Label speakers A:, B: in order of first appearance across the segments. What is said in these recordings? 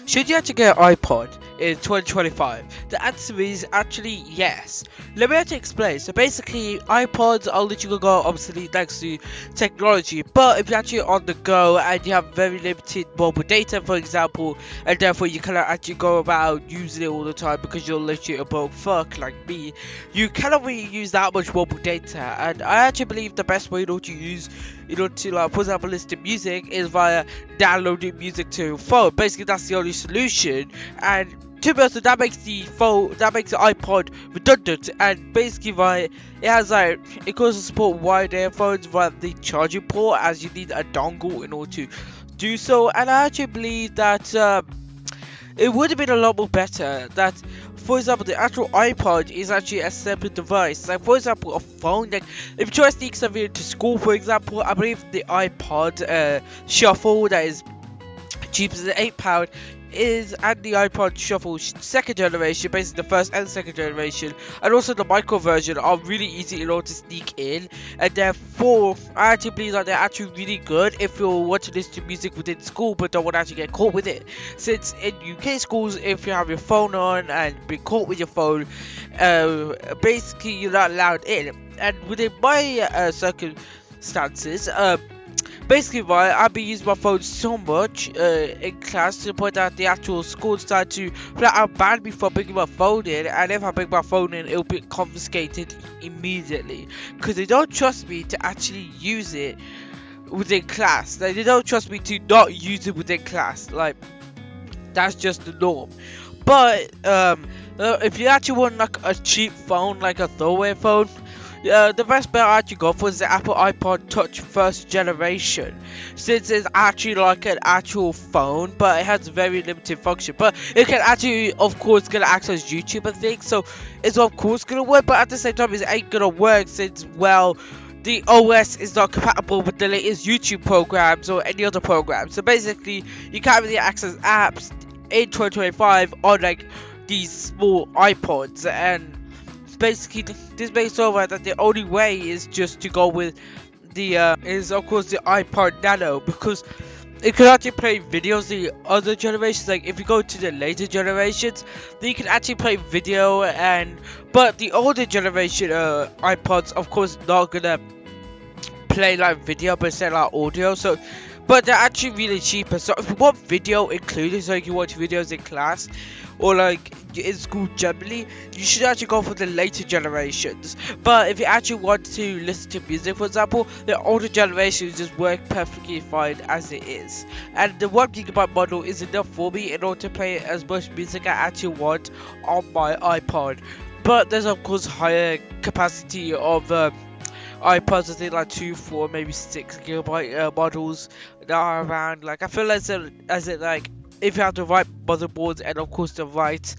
A: Should you actually get an iPod in 2025? The answer is actually yes. Let me actually explain. So basically, iPods are literally go obviously thanks to technology, but if you're actually on the go and you have very limited mobile data, for example, and therefore you cannot actually go about using it all the time because you're literally a broke fuck like me, you cannot really use that much mobile data. And I actually believe the best way to use, to like, for example, listen to music is via downloading music to your phone. Basically, that's the only solution. And to be honest, that makes the iPod redundant. And basically, it has like it goes to support wired earphones via the charging port, as you need a dongle in order to do so. And I actually believe that it would have been a lot more better that, for example, the actual iPod is actually a separate device. Like, for example, a phone. Like, if you try to sneak something into school, for example, I believe the iPod Shuffle that is cheaper than £8 is, and the iPod Shuffle second generation, basically the first and second generation, and also the micro version are really easy in order to sneak in, and therefore I actually believe that they're actually really good if you want to listen to music within school but don't want to actually get caught with it. Since in UK schools, if you have your phone on and be caught with your phone, basically you're not allowed in. And within my circumstances, basically, right, I've been using my phone so much in class to the point that the actual school decided to flat out ban me from bringing my phone in, and if I bring my phone in, it'll be confiscated immediately because they don't trust me to actually use it within class. Like, they don't trust me to not use it within class. Like, that's just the norm. But if you actually want like a cheap phone, like a throwaway phone, the best bet I actually go for is the Apple iPod Touch first generation, since it's actually like an actual phone, but it has very limited function. But it can actually, of course, gonna access YouTube and things, so it's of course gonna work. But at the same time, it ain't gonna work since, well, the OS is not compatible with the latest YouTube programs or any other programs. So basically, you can't really access apps in 2025 on like these small iPods, and basically this makes over that the only way is just to go with the is of course the iPod Nano, because it can actually play videos the other generations. Like, if you go to the later generations, then you can actually play video, and but the older generation iPods, of course, not gonna play like video but instead like audio. So but they're actually really cheaper. So if you want video included, so you watch videos in class or like in school generally, you should actually go for the later generations. But if you actually want to listen to music, for example, the older generations just work perfectly fine as it is. And the 1 GB model is enough for me in order to play as much music I actually want on my iPod. But there's of course higher capacity of iPods, I think like 2, 4, maybe 6 GB models that are around. Like, I feel like like, if you have the right motherboards and of course the right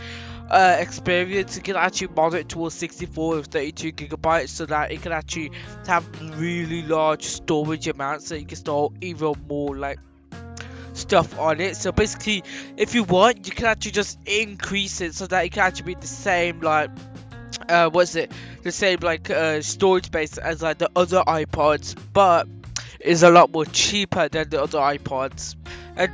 A: experience, you can actually mod it towards 64 or 32 GB, so that it can actually have really large storage amounts, so you can store even more like stuff on it. So basically, if you want, you can actually just increase it so that it can actually be the same like the same like storage space as like the other iPods, but is a lot more cheaper than the other iPods. And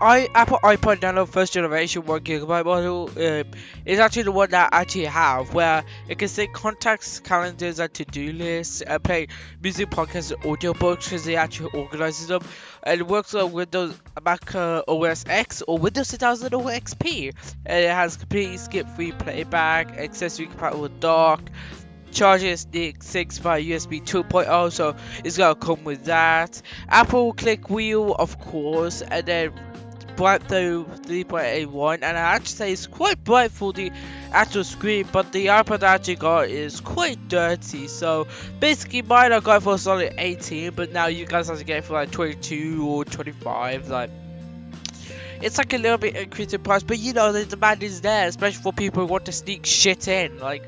A: Apple iPod Nano first generation 1 GB model is actually the one that I actually have, where it can sync contacts, calendars, and to-do lists, and play music, podcasts, and audiobooks because it actually organizes them. And it works on Windows, Mac OS X, or Windows 2000 or XP. And it has completely skip-free playback, accessory compatible with dock, charges the 6 by USB 2.0, so it's gonna come with that. Apple click wheel, of course, and then bright through 3.81, and I actually say it's quite bright for the actual screen, but the iPod I actually got is quite dirty. So basically, mine I got for a solid 18, but now you guys have to get it for like 22 or 25. Like, it's like a little bit increased in price, but you know the demand is there, especially for people who want to sneak shit in. Like,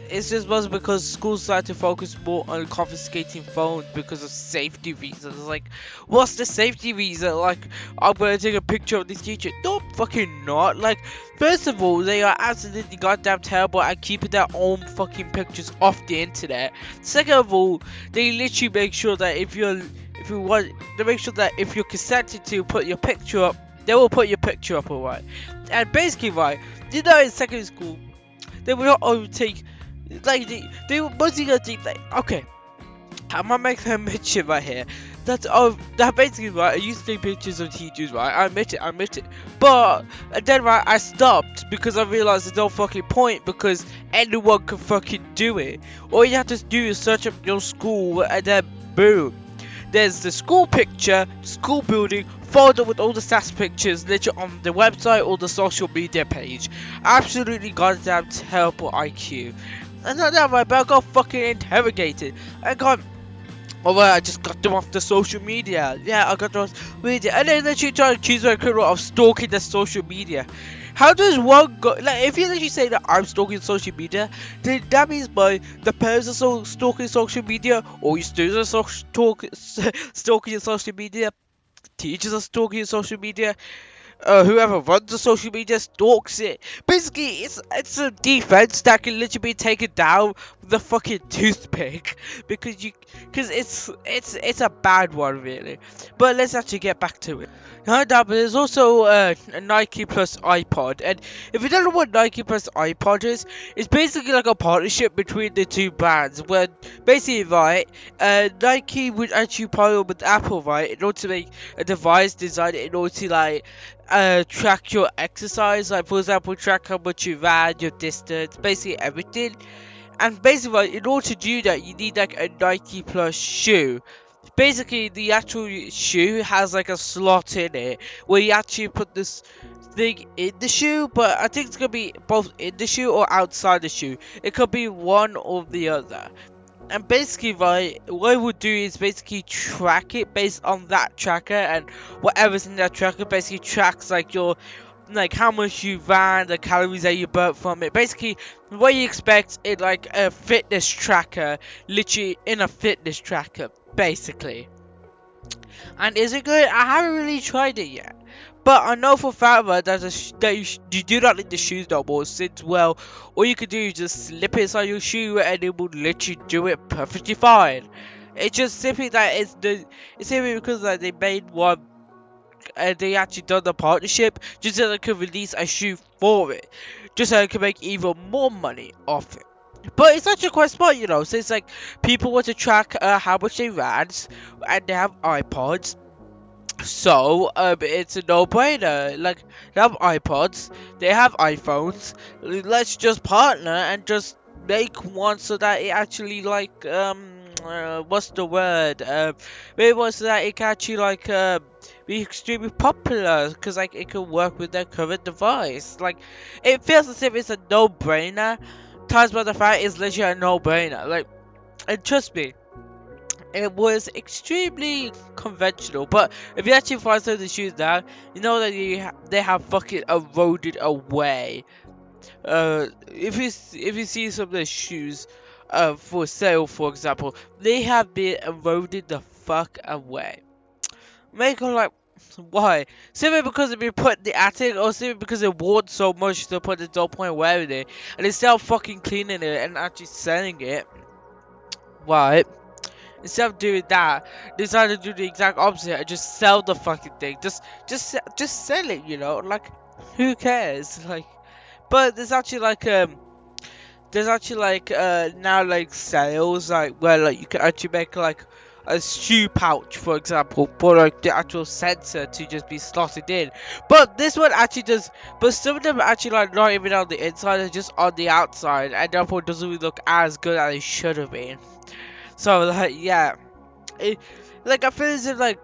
A: it's just mostly because schools start to focus more on confiscating phones because of safety reasons. Like, what's the safety reason? Like, I'm gonna take a picture of this teacher. No, fucking not. Like, first of all, they are absolutely goddamn terrible at keeping their own fucking pictures off the internet. Second of all, they literally make sure that if you want, they make sure that if you're consented to put your picture up they will put your picture up, alright. And basically, right, you know, in secondary school, they will not overtake, like they were mostly gonna think like, okay, I'm gonna make a mention right here. That basically right. I used to take pictures of teachers, right? I admit it. But then right, I stopped because I realized there's no fucking point because anyone can fucking do it. All you have to do is search up your school and then boom. There's the school picture, school building, followed up with all the stats pictures literally on the website or the social media page. Absolutely goddamn terrible IQ. And not that right, but I got fucking interrogated. I got alright, I just got them off the social media. Yeah, I got those media. And then she tried to accuse my criminal of stalking the social media. How does one go, like, if you literally say that I'm stalking social media, then that means by the parents are stalking social media, or your students are stalking social media, teachers are stalking social media, whoever runs the social media stalks it. Basically, it's a defense that can literally be taken down with a fucking toothpick because it's a bad one really. But let's actually get back to it. But there's also a Nike plus iPod, and if you don't know what Nike plus iPod is, it's basically like a partnership between the two brands. Where basically, right, Nike would actually partner with Apple, right, in order to make a device designed in order to like track your exercise, like for example track how much you ran, your distance, basically everything. And basically like, in order to do that you need like a Nike plus shoe. Basically the actual shoe has like a slot in it where you actually put this thing in the shoe, but I think it's gonna be both in the shoe or outside the shoe. It could be one or the other. And basically, right, what it would do is basically track it based on that tracker, and whatever's in that tracker basically tracks like your, like how much you ran, the calories that you burnt from it. Basically, what you expect in like a fitness tracker, literally in a fitness tracker, basically. And is it good? I haven't really tried it yet. But I know for a fact that you do not need the shoes no more, since, well, all you could do is just slip it inside your shoe and it would literally do it perfectly fine. It's just simply that it's simply because like they made one and they actually done the partnership just so they could release a shoe for it, just so they could make even more money off it. But it's actually quite smart, you know, since like people want to track how much they ran, and they have iPods, so it's a no-brainer. Like they have iPods, they have iPhones. Let's just partner and just make one so that it actually like what's the word? Maybe one so that it can actually like be extremely popular because like it can work with their current device. Like it feels as if it's a no-brainer. Times by the fact it's literally a no-brainer. Like, and trust me, it was extremely conventional, but if you actually find some of the shoes now, you know that they have fucking eroded away. If you see some of the shoes, for sale, for example, they have been eroded the fuck away. Make them like, why? Simply because they've been put in the attic, or simply because they worn so much to put the no point wearing it, and instead of fucking cleaning it and actually selling it, why? Instead of doing that, they decided to do the exact opposite and just sell the fucking thing. Just sell it, you know? Like, who cares? Like, but there's actually like now like sales like where like you can actually make like a shoe pouch, for example, for like the actual sensor to just be slotted in. But this one actually does, but some of them are actually like not even on the inside, they're just on the outside, and therefore it doesn't really look as good as it should have been. So like yeah, it, like I feel as if like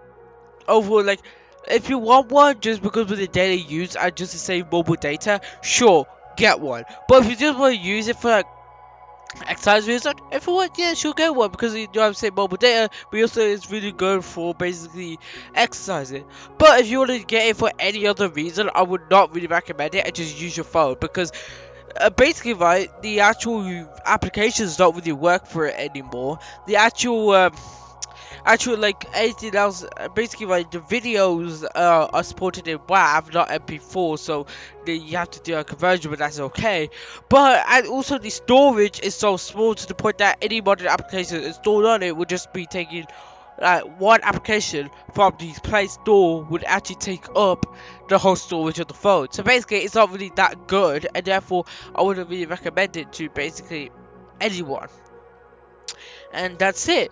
A: overall like if you want one just because of the data used and just to save mobile data, sure, get one. But if you just want to use it for like exercise reason, if you want, yeah, sure, get one because you don't have to save mobile data, but also it's really good for basically exercising. But if you want to get it for any other reason, I would not really recommend it and just use your phone because basically, right, the actual applications don't really work for it anymore. The actual like anything else, basically right, the videos are supported in WAV, not MP4, so you have to do a conversion, but that's okay. But and also the storage is so small to the point that any modern application installed on it would just be taking like one application from the Play Store would actually take up the whole storage of the phone. So basically, it's not really that good, and therefore I wouldn't really recommend it to basically anyone. And that's it.